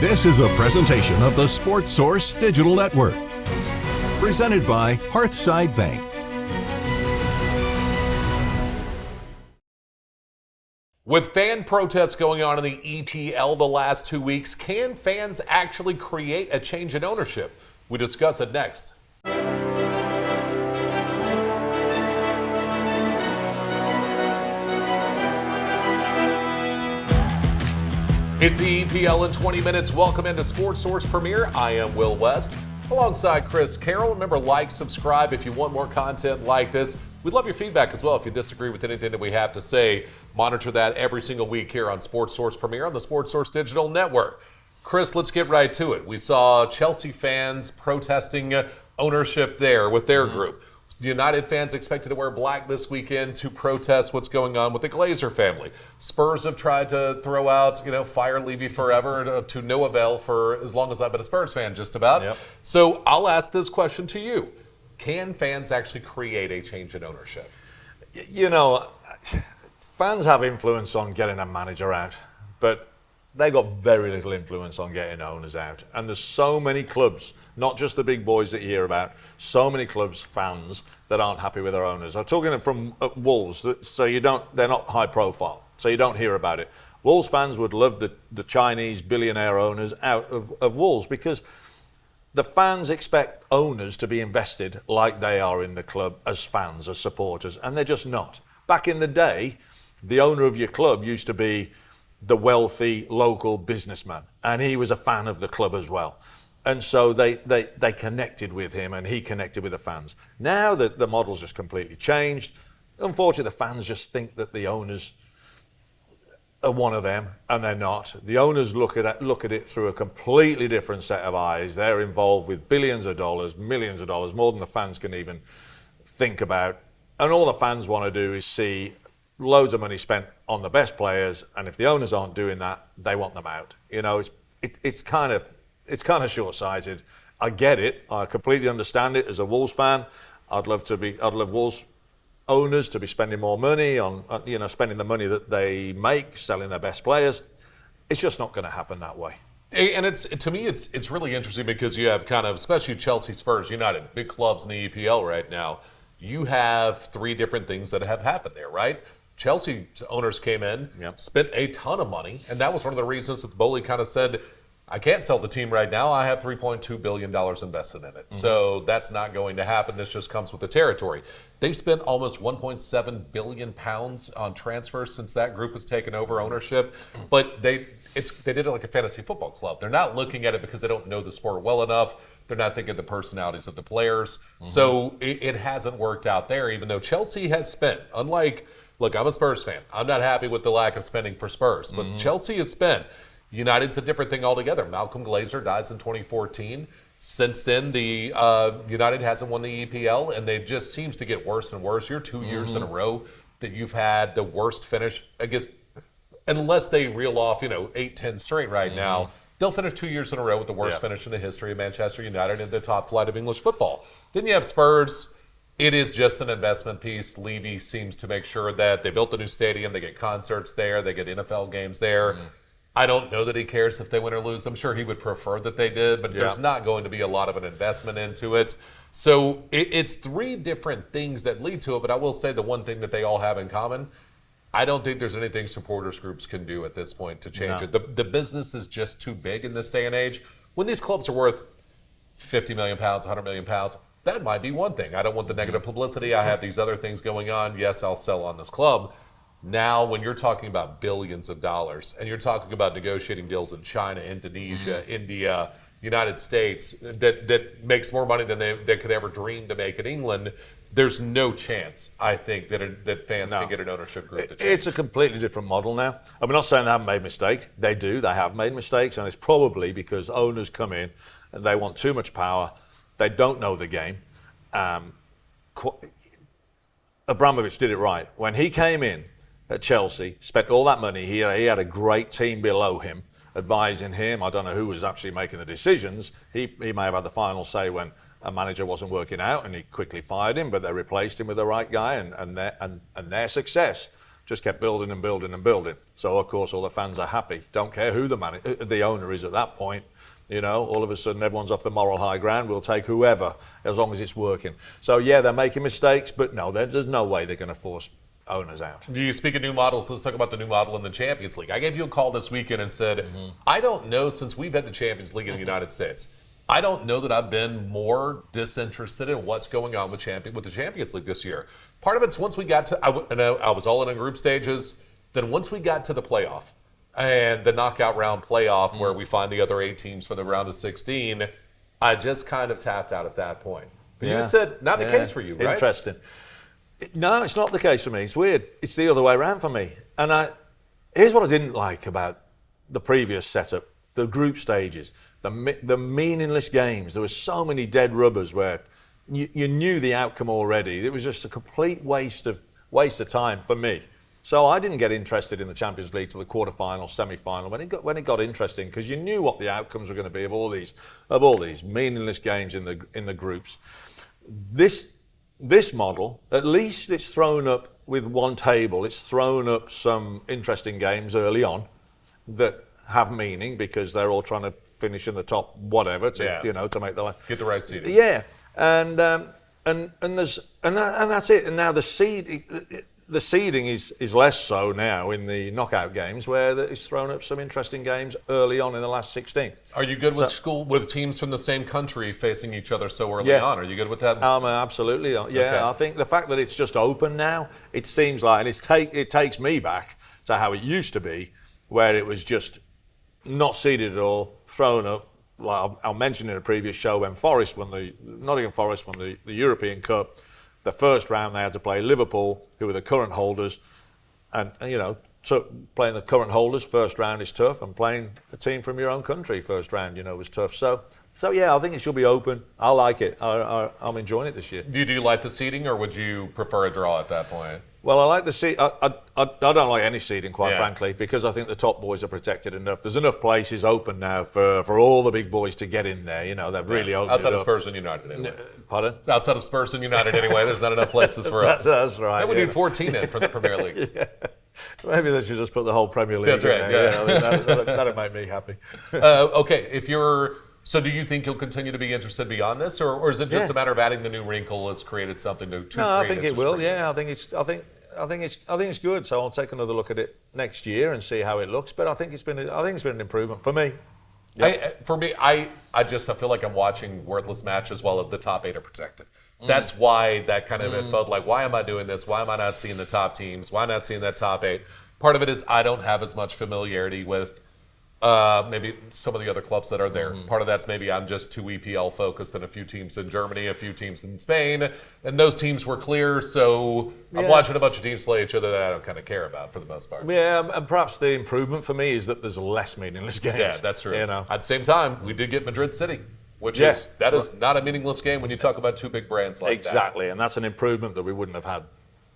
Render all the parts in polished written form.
This is a presentation of the Sports Source Digital Network, presented by Hearthside Bank. With fan protests going on in the EPL the last 2 weeks, can fans actually create a change in ownership? We discuss it next. It's the EPL in 20 minutes. Welcome into Sports Source Premiere. I am Will West, alongside Chris Carroll. Remember, like, subscribe if you want more content like this. We'd love your feedback as well. If you disagree with anything that we have to say, monitor that every single week here on Sports Source Premiere on the Sports Source Digital Network. Chris, let's get right to it. We saw Chelsea fans protesting ownership there with their group. United fans expected to wear black this weekend to protest what's going on with the Glazer family. Spurs have tried to throw out, fire Levy forever to no avail for as long as I've been a Spurs fan, just about. Yep. So I'll ask this question to you. Can fans actually create a change in ownership? Fans have influence on getting a manager out, but they got very little influence on getting owners out. And there's so many clubs, not just the big boys that you hear about, so many clubs, fans that aren't happy with their owners. I'm talking from Wolves, so they're not high profile, so you don't hear about it. Wolves fans would love the Chinese billionaire owners out of Wolves, because the fans expect owners to be invested like they are in the club as fans, as supporters, and they're just not. Back in the day, the owner of your club used to be the wealthy local businessman, and he was a fan of the club as well. And so they connected with him, and he connected with the fans. Now that the model's just completely changed, unfortunately, the fans just think that the owners are one of them, and they're not. The owners look at it through a completely different set of eyes. They're involved with billions of dollars, millions of dollars, more than the fans can even think about. And all the fans want to do is see loads of money spent on the best players, and if the owners aren't doing that, they want them out. It's kind of short-sighted. I get it. I completely understand it as a Wolves fan. I'd love Wolves owners to be spending more money on, spending the money that they make, selling their best players. It's just not going to happen that way. And to me, it's really interesting because you have kind of, especially Chelsea, Spurs, United, big clubs in the EPL right now. You have three different things that have happened there, right? Chelsea owners came in, spent a ton of money, and that was one of the reasons that Bowley kind of said, I can't sell the team right now. I have $3.2 billion invested in it. Mm-hmm. So that's not going to happen. This just comes with the territory. They've spent almost £1.7 billion on transfers since that group has taken over ownership. But they did it like a fantasy football club. They're not looking at it because they don't know the sport well enough. They're not thinking of the personalities of the players. Mm-hmm. So it hasn't worked out there, even though Chelsea has spent, look, I'm a Spurs fan. I'm not happy with the lack of spending for Spurs, but Chelsea has spent. United's a different thing altogether. Malcolm Glazer dies in 2014. Since then, the United hasn't won the EPL, and it just seems to get worse and worse. You're 2 years in a row that you've had the worst finish. I guess, unless they reel off, 8-10 straight right now, they'll finish 2 years in a row with the worst finish in the history of Manchester United in the top flight of English football. Then you have Spurs. It is just an investment piece. Levy seems to make sure that they built a new stadium, they get concerts there, they get NFL games there. I don't know that he cares if they win or lose. I'm sure he would prefer that they did, but there's not going to be a lot of an investment into it. So it's three different things that lead to it, but I will say the one thing that they all have in common, I don't think there's anything supporters groups can do at this point to change it. The business is just too big in this day and age. When these clubs are worth £50 million, £100 million, that might be one thing. I don't want the negative publicity. I have these other things going on. Yes, I'll sell on this club. Now, when you're talking about billions of dollars and you're talking about negotiating deals in China, Indonesia, India, United States, that makes more money than they could ever dream to make in England, there's no chance, I think, that fans can get an ownership group to change. It's a completely different model now. I'm not saying they haven't made mistakes. They do. They have made mistakes, and it's probably because owners come in and they want too much power. They don't know the game. Abramovich did it right. When he came in at Chelsea, spent all that money, he had a great team below him, advising him. I don't know who was actually making the decisions. He may have had the final say when a manager wasn't working out, and he quickly fired him, but they replaced him with the right guy, and their success just kept building and building and building. So, of course, all the fans are happy. Don't care who the owner is at that point. All of a sudden everyone's off the moral high ground. We'll take whoever as long as it's working. So, yeah, they're making mistakes, but no, there's no way they're going to force owners out. Do you speak of new models? Let's talk about the new model in the Champions League. I gave you a call this weekend and said, I don't know, since we've had the Champions League in the United States, I don't know that I've been more disinterested in what's going on with the Champions League this year. Part of it's once we got to, I was all in group stages, then once we got to the playoff, and the knockout round playoff where we find the other 8 teams for the round of 16, I just kind of tapped out at that point. But you said not the case for you, right? Interesting. No, it's not the case for me. It's weird. It's the other way around for me. And here's what I didn't like about the previous setup, the group stages, the meaningless games. There were so many dead rubbers where you knew the outcome already. It was just a complete waste of time for me. So I didn't get interested in the Champions League till the quarterfinal, semi-final when it got interesting, because you knew what the outcomes were going to be of all these meaningless games in the groups. This model, at least it's thrown up with one table. It's thrown up some interesting games early on that have meaning because they're all trying to finish in the top whatever to make the get the right seeding. Yeah, and that's it. And now the seeding is less so now in the knockout games, where it's thrown up some interesting games early on in the last 16. Are you good with teams from the same country facing each other so early on? Are you good with that? Absolutely. Yeah, okay. I think the fact that it's just open now, it seems like, and it takes me back to how it used to be, where it was just not seeded at all, thrown up. Like I'll mention in a previous show when Nottingham Forest won the European Cup. The first round they had to play Liverpool, who were the current holders, and playing the current holders first round is tough, and playing a team from your own country first round, was tough. So yeah, I think it should be open. I like it. I'm enjoying it this year. Do you like the seeding, or would you prefer a draw at that point? Well, I like the seed. I don't like any seeding, quite frankly, because I think the top boys are protected enough. There's enough places open now for all the big boys to get in there. They've really opened outside it of up. Spurs and United, anyway. Pardon? Outside of Spurs and United, anyway. There's not enough places for us. That's right. Then we need 14 in for the Premier League. Yeah. Maybe they should just put the whole Premier League That's right, in there. That'd make me happy. Okay, so do you think you'll continue to be interested beyond this, or is it just a matter of adding the new wrinkle has created something to No, I think it will. Yeah, I think it's good. So I'll take another look at it next year and see how it looks. But I think it's been an improvement for me. Yep. I feel like I'm watching worthless matches while the top 8 are protected. That's why that kind of it felt like, why am I doing this? Why am I not seeing the top teams? Why not seeing that top 8? Part of it is I don't have as much familiarity with maybe some of the other clubs that are there. Part of that's maybe I'm just too EPL focused, and a few teams in Germany, a few teams in Spain, and those teams were clear, so I'm watching a bunch of teams play each other that I don't kind of care about for the most part. Yeah, and perhaps the improvement for me is that there's less meaningless games. Yeah, that's true. At the same time, we did get Madrid City, which is not a meaningless game when you talk about two big brands like that. Exactly, and that's an improvement that we wouldn't have had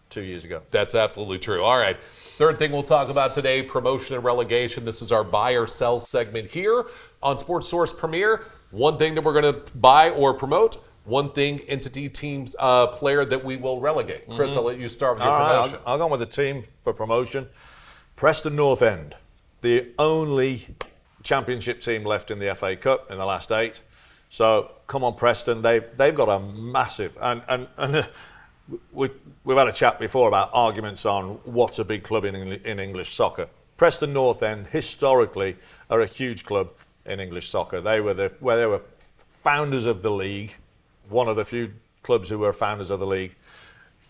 2 years ago. That's absolutely true. All right. Third thing we'll talk about today, promotion and relegation. This is our buy or sell segment here on Sports Source Premier. One thing that we're going to buy or promote, one thing, entity, teams, player that we will relegate. Chris, I'll let you start with your promotion. I'll go with the team for promotion. Preston North End, the only championship team left in the FA Cup in the last 8. So come on, Preston. They've got a massive and we've had a chat before about arguments on what's a big club in English soccer. Preston North End historically are a huge club in English soccer. They were founders of the league, one of the few clubs who were founders of the league.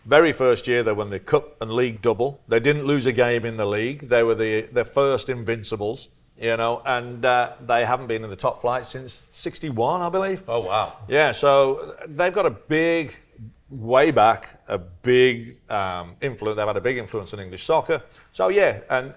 Very first year they won the cup and league double. They didn't lose a game in the league. They were the first invincibles, and they haven't been in the top flight since '61, I believe. Oh wow! Yeah, so they've got a big. Way back, a big influence. They've had a big influence in English soccer. So yeah, and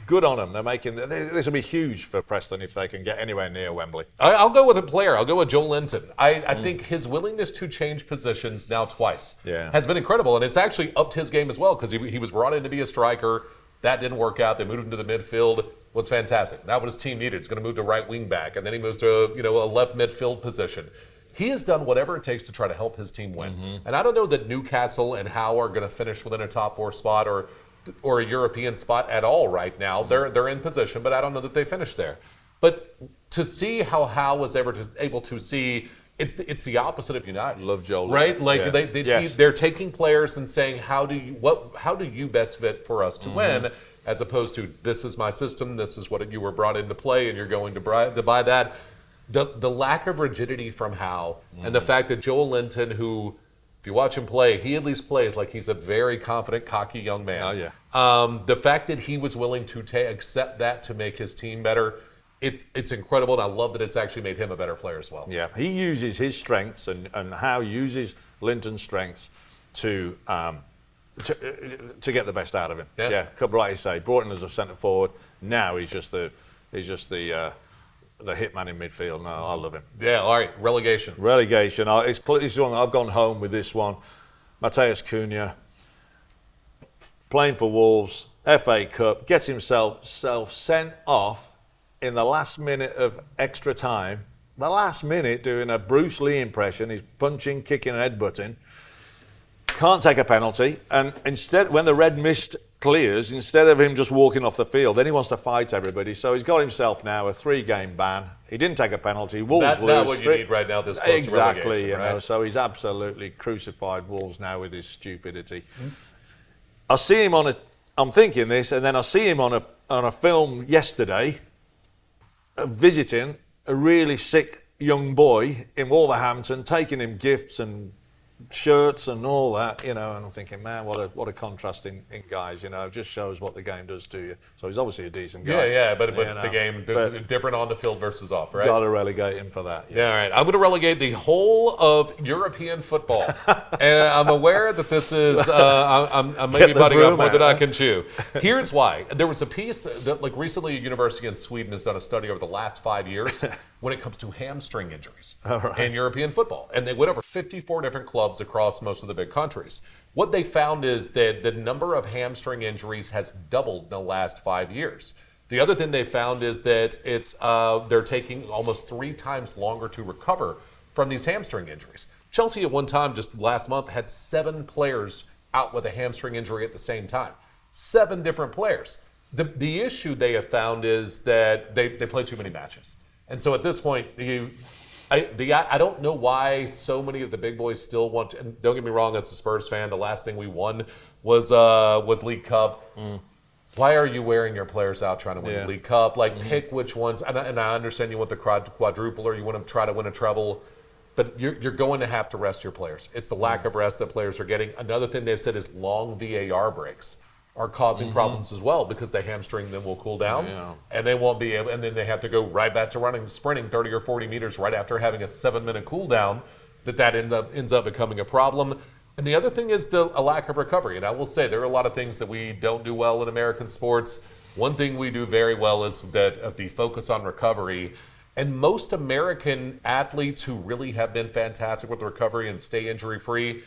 good on them. They're making this will be huge for Preston if they can get anywhere near Wembley. I'll go with a player. I'll go with Joel Linton. I think his willingness to change positions now twice has been incredible, and it's actually upped his game as well because he was brought in to be a striker. That didn't work out. They moved him to the midfield. Was fantastic. Not what his team needed. He's going to move to right wing back, and then he moves to a left midfield position. He has done whatever it takes to try to help his team win. And I don't know that Newcastle and Howe are going to finish within a top 4 spot or or a European spot at all right now. They're in position, but I don't know that they finished there. But to see how Hal was able to see, it's the opposite of United. Love Joe, right? Like yeah. they're taking players and saying, how do you best fit for us to win, as opposed to, this is my system, this is what you were brought in to play, and you're going to buy that. The lack of rigidity from Hal, and the fact that Joel Linton, who, if you watch him play, he at least plays like he's a very confident, cocky young man. Oh yeah. The fact that he was willing to accept that to make his team better. It's incredible, and I love that it's actually made him a better player as well. Yeah, he uses his strengths, and Howe uses Linton's strengths to get the best out of him. Yeah, like you say, brought in as a centre forward. Now he's just the hitman in midfield. No, I love him. Yeah, all right, relegation. Relegation. This is one I've gone home with. This one, Mateus Cunha, playing for Wolves, FA Cup, gets himself sent off in the last minute of extra time, the last minute, doing a Bruce Lee impression. He's punching, kicking, and headbutting. Can't take a penalty. And instead, when the red mist clears, instead of him just walking off the field, then he wants to fight everybody. So he's got himself now a 3-game ban. He didn't take a penalty. Wolves lose. That's what you need right now, this close exactly, to relegation, you know. right? So he's absolutely crucified Wolves now with his stupidity. I see him I'm thinking this, and then I see him on a film yesterday, visiting a really sick young boy in Wolverhampton, taking him gifts and shirts and all that, you know, and I'm thinking, man, what a contrast in guys, you know, it just shows what the game does to you. So he's obviously a decent guy. Yeah, but the game is different on the field versus off, right? Got to relegate him for that. Yeah, all right. I'm going to relegate the whole of European football. And I'm aware that this is, I'm maybe butting up more than I can chew. Here's why. There was a piece that like recently a university in Sweden has done a study over the last 5 years when it comes to hamstring injuries in European football. And they went over 54 different clubs across most of the big countries. What they found is that the number of hamstring injuries has doubled in the last 5 years. The other thing they found is that they're taking almost 3 times longer to recover from these hamstring injuries. Chelsea at one time, just last month, had 7 players out with a hamstring injury at the same time. 7 different players. The issue they have found is that they play too many matches. And so at this point, I don't know why so many of the big boys still want to, and don't get me wrong, as a Spurs fan, the last thing we won was League Cup. Why are you wearing your players out trying to win the League Cup? Like, pick which ones, and I understand you want the quadruple or you want to try to win a treble, but you're going to have to rest your players. It's the lack of rest that players are getting. Another thing they've said is long VAR breaks are causing problems as well, because the hamstring then will cool down and they won't be able, and then they have to go right back to sprinting 30 or 40 meters right after having a 7-minute cool down. That ends up becoming a problem. And the other thing is a lack of recovery. And I will say there are a lot of things that we don't do well in American sports. One thing we do very well is the focus on recovery. And most American athletes who really have been fantastic with recovery and stay injury free,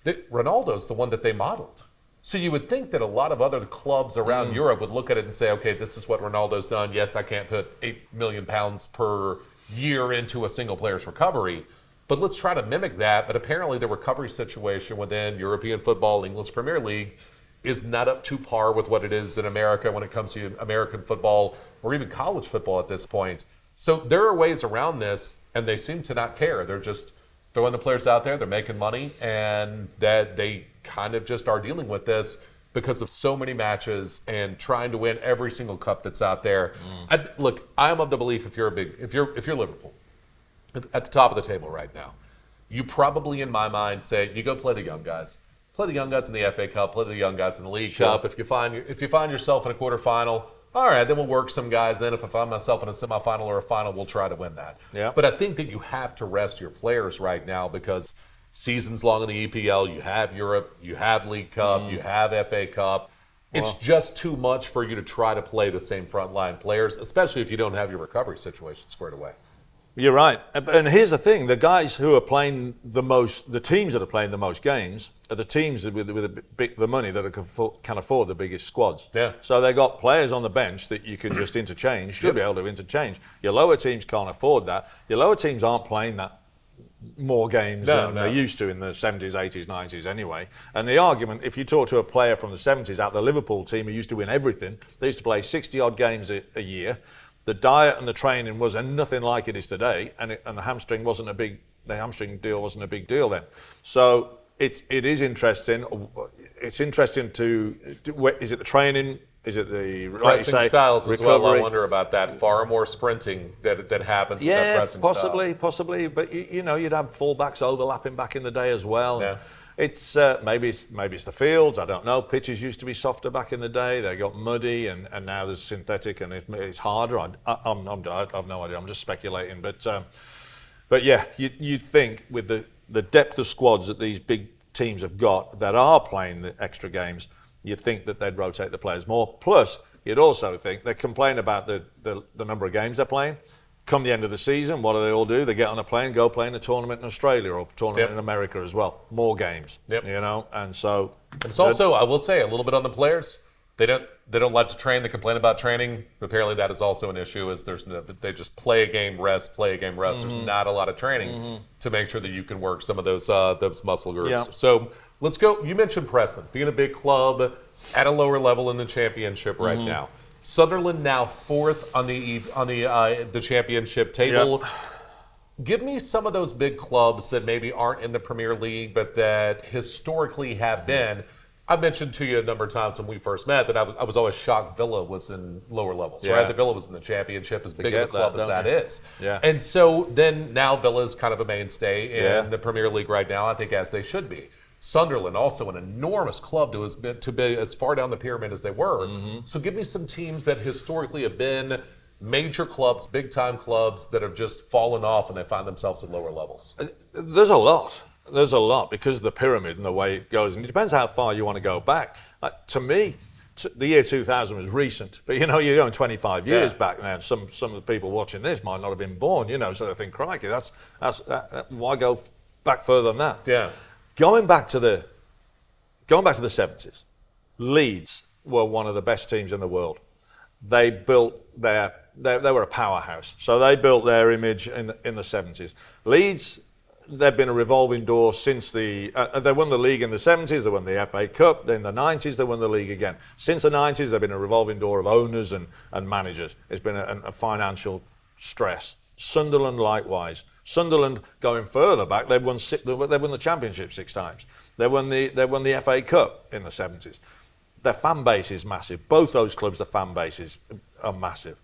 Ronaldo's the one that they modeled. So you would think that a lot of other clubs around Europe would look at it and say, okay, this is what Ronaldo's done. Yes, I can't put £8 million per year into a single player's recovery, but let's try to mimic that. But apparently the recovery situation within European football, English Premier League, is not up to par with what it is in America when it comes to American football or even college football at this point. So there are ways around this, and they seem to not care. They're just throwing the players out there, they're making money, and that they kind of just are dealing with this because of so many matches and trying to win every single cup that's out there. Look, I'm of the belief if you're Liverpool at the top of the table right now, you probably in my mind say you go play the young guys. Play the young guys in the FA Cup, play the young guys in the League Cup. If you find yourself in a quarterfinal, all right, then we'll work some guys in. If I find myself in a semifinal or a final, we'll try to win that. Yeah. But I think that you have to rest your players right now because season's long in the EPL. You have Europe, you have League Cup, you have FA Cup. It's just too much for you to try to play the same frontline players, especially if you don't have your recovery situation squared away. You're right. And here's the thing. The guys who are playing the most, the teams that are playing the most games are the teams with the money that can afford the biggest squads. Yeah. So they got players on the bench that you can just interchange, should be able to interchange. Your lower teams can't afford that. Your lower teams aren't playing more games than they used to in the 70s, 80s, 90s anyway. And the argument, if you talk to a player from the 70s out the Liverpool team who used to win everything, they used to play 60-odd games a year. The diet and the training was nothing like it is today, and the hamstring deal wasn't a big deal then. So it is interesting. It's interesting is it the training? Is it the pressing styles recovery? As well? I wonder about that. Far more sprinting that happens with that pressing style. Possibly. But you'd have fullbacks overlapping back in the day as well. Yeah. It's maybe it's the fields. I don't know. Pitches used to be softer back in the day. They got muddy, and now there's synthetic, and it's harder. I have no idea. I'm just speculating. But yeah, you'd think with the depth of squads that these big teams have got that are playing the extra games, you'd think that they'd rotate the players more. Plus, you'd also think they complain about the number of games they're playing. Come the end of the season, what do they all do? They get on a plane, go play in a tournament in Australia or a tournament in America as well. More games, and so. It's also, I will say, a little bit on the players. They don't like to train. They complain about training. Apparently, that is also an issue. They just play a game, rest, play a game, rest. There's not a lot of training to make sure that you can work some of those muscle groups. Yeah. So let's go. You mentioned Preston being a big club at a lower level in the championship right now. Sunderland now 4th on the championship table. Yep. Give me some of those big clubs that maybe aren't in the Premier League, but that historically have been. I mentioned to you a number of times when we first met that I was always shocked Villa was in lower levels, right? The Villa was in the championship, as big of a club as that is. Yeah. And so then now Villa is kind of a mainstay in the Premier League right now, I think, as they should be. Sunderland, also an enormous club to be as far down the pyramid as they were. So give me some teams that historically have been major clubs, big-time clubs that have just fallen off and they find themselves at lower levels. There's a lot. There's a lot because of the pyramid and the way it goes. And it depends how far you want to go back. To me, the year 2000 was recent. But, you're going 25 years back now. Some of the people watching this might not have been born, so they think, crikey, that's why go back further than that? Yeah. Going back to the 70s, Leeds were one of the best teams in the world. They built they were a powerhouse. So they built their image in the 70s. Leeds, they've been a revolving door since they won the league in the 70s, they won the FA Cup, then in the 90s they won the league again. Since the 90s, they've been a revolving door of owners and managers. It's been a financial stress. Sunderland likewise. Sunderland going further back, they've won the championship 6 times. They won the FA Cup in the 70s. Their fan base is massive. Both those clubs, the fan bases are massive.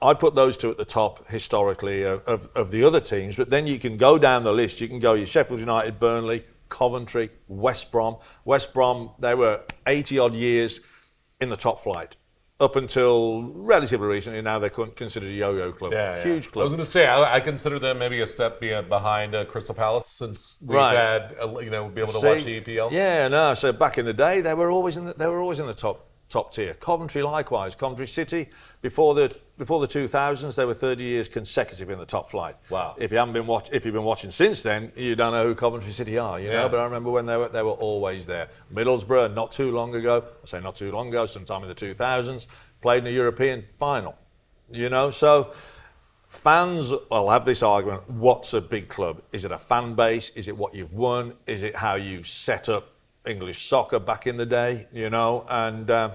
I'd put those two at the top historically of the other teams, but then you can go down the list. You can go your Sheffield United, Burnley, Coventry, West Brom. West Brom, they were 80-odd years in the top flight. Up until relatively recently, now they're considered a yo-yo club. Huge club. I was going to say, I consider them maybe a step behind Crystal Palace since we've had, be able to watch the EPL. Yeah, no. So back in the day, they were always in the top tier. Coventry likewise. Coventry City before the 2000s, they were 30 years consecutive in the top flight. Wow. If you've been watching since then, you don't know who Coventry City are, know. But I remember when they were always there. Middlesbrough, not too long ago. I say not too long ago, sometime in the 2000s, played in a European final. So fans will have this argument: what's a big club? Is it a fan base? Is it what you've won? Is it how you set up English soccer back in the day? And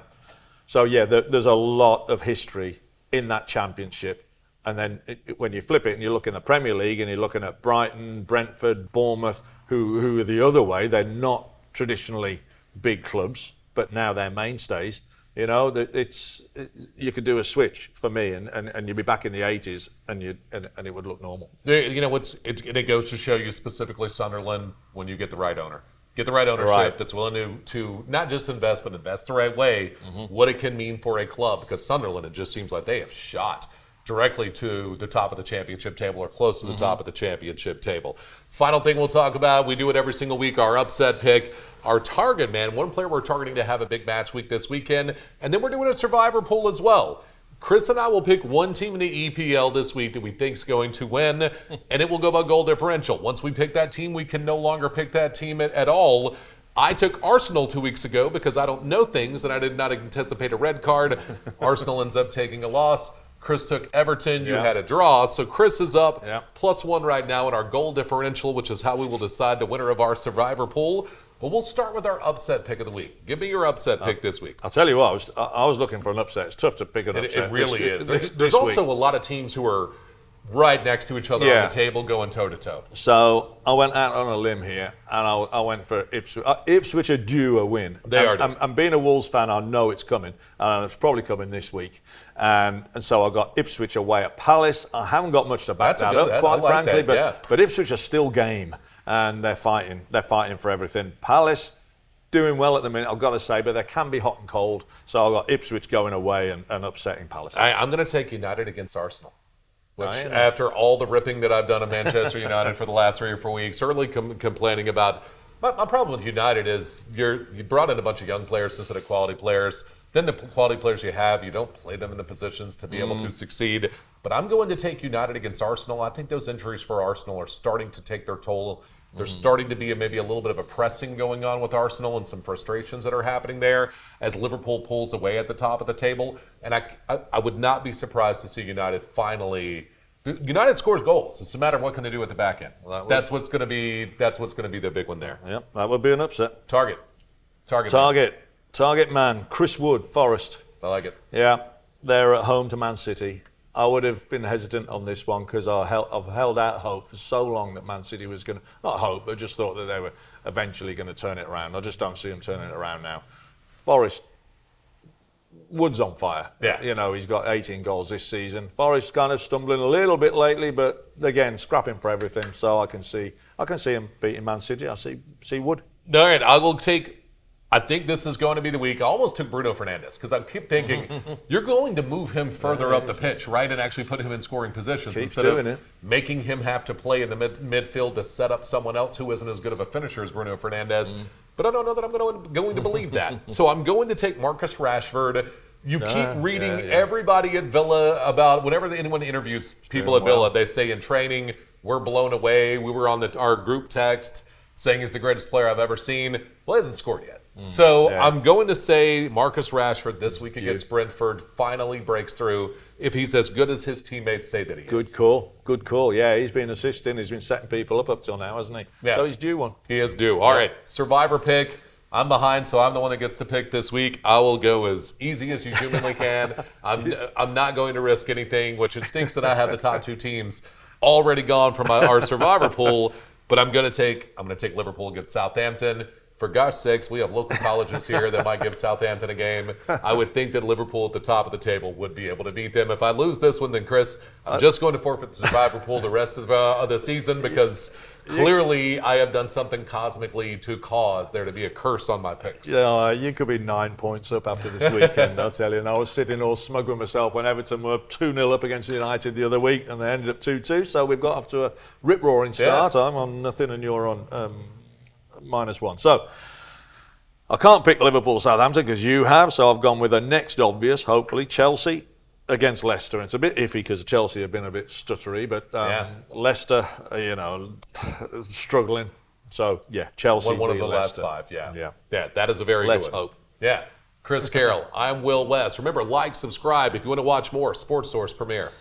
so there's a lot of history in that championship. And then when you flip it and you look in the Premier League and you're looking at Brighton, Brentford, Bournemouth, who are the other way, they're not traditionally big clubs, but now they're mainstays. You could do a switch for me, and you'd be back in the 80s, and it would look normal. It goes to show you specifically Sunderland when you get the right owner. Get the right ownership that's willing to not just invest, but invest the right way, what it can mean for a club. Because Sunderland, it just seems like they have shot directly to the top of the championship table or close to the top of the championship table. Final thing we'll talk about, we do it every single week, our upset pick. Our target, man, one player we're targeting to have a big match week this weekend. And then we're doing a survivor pool as well. Chris and I will pick one team in the EPL this week that we think is going to win, and it will go by goal differential. Once we pick that team, we can no longer pick that team at all. I took Arsenal 2 weeks ago because I don't know things and I did not anticipate a red card. Arsenal ends up taking a loss. Chris took Everton. You Yeah. had a draw. So Chris is up Yeah. +1 right now in our goal differential, which is how we will decide the winner of our Survivor pool. But we'll start with our upset pick of the week. Give me your upset pick this week. I'll tell you what, I was looking for an upset. It's tough to pick an upset. It really is. This There's also a lot of teams who are right next to each other on the table going toe-to-toe. So I went out on a limb here, and I went for Ipswich. Ipswich are due a win. They are due. I'm being a Wolves fan, I know it's coming, and it's probably coming this week. And so I got Ipswich away at Palace. I haven't got much to back that up, quite frankly, but Ipswich are still game, and they're fighting. They're fighting for everything. Palace doing well at the minute, I've got to say, but they can be hot and cold. So I got Ipswich going away and upsetting Palace. I'm going to take United against Arsenal. Which, after all the ripping that I've done of Manchester United for the last 3 or 4 weeks, certainly complaining about. My problem with United is you brought in a bunch of young players instead of quality players. Then the quality players you have, you don't play them in the positions to be able to succeed. But I'm going to take United against Arsenal. I think those injuries for Arsenal are starting to take their toll. There's starting to be maybe a little bit of a pressing going on with Arsenal and some frustrations that are happening there as Liverpool pulls away at the top of the table. And I would not be surprised to see United finally. United scores goals. It's a matter of what can they do at the back end. Well, that's what's going to be the big one there. Yep, that would be an upset. Target man. Chris Wood, Forest. I like it. Yeah, they're at home to Man City. I would have been hesitant on this one because I've held out hope for so long that Man City was going to, not hope, but just thought that they were eventually going to turn it around. I just don't see them turning it around now. Forest, Wood's on fire. Yeah. You know, he's got 18 goals this season. Forest kind of stumbling a little bit lately, but again, scrapping for everything. So I can see him beating Man City. I see Wood. All right, I will take. I think this is going to be the week. I almost took Bruno Fernandes because I keep thinking you're going to move him further up the pitch, right, and actually put him in scoring positions instead of making him have to play in the midfield to set up someone else who isn't as good of a finisher as Bruno Fernandes. But I don't know that I'm going to believe that. So I'm going to take Marcus Rashford. You keep reading everybody at Villa about whenever anyone interviews people at Villa, they say in training, we're blown away. We were on our group text saying he's the greatest player I've ever seen. Well, he hasn't scored yet. So I'm going to say Marcus Rashford this week against Brentford finally breaks through if he's as good as his teammates say that he is. Good call. Yeah, he's been assisting. He's been setting people up till now, hasn't he? Yeah. So he's due one. He is due. All right, Survivor pick. I'm behind, so I'm the one that gets to pick this week. I will go as easy as you humanly can. I'm not going to risk anything, which it stinks that I have the top 2 teams already gone from our Survivor pool. But I'm going to take Liverpool against Southampton. For gosh sakes, we have local colleges here that might give Southampton a game. I would think that Liverpool at the top of the table would be able to beat them. If I lose this one, then Chris, I'm just going to forfeit the Survivor pool the rest of the season because clearly I have done something cosmically to cause there to be a curse on my picks. Yeah, you could be 9 points up after this weekend, I'll tell you. And I was sitting all smug with myself when Everton were 2-0 up against United the other week and they ended up 2-2. So we've got off to a rip-roaring start. Yeah. I'm on nothing and you're on -1. So I can't pick Liverpool Southampton because you have, so I've gone with the next obvious, hopefully, Chelsea against Leicester. And it's a bit iffy because Chelsea have been a bit stuttery, but Leicester, struggling. So, yeah, Chelsea. One of the Leicester. last 5, yeah. Yeah, that is a very good one. Let's hope. Yeah. Chris Carroll, I'm Will West. Remember, like, subscribe if you want to watch more Sports Source Premiere.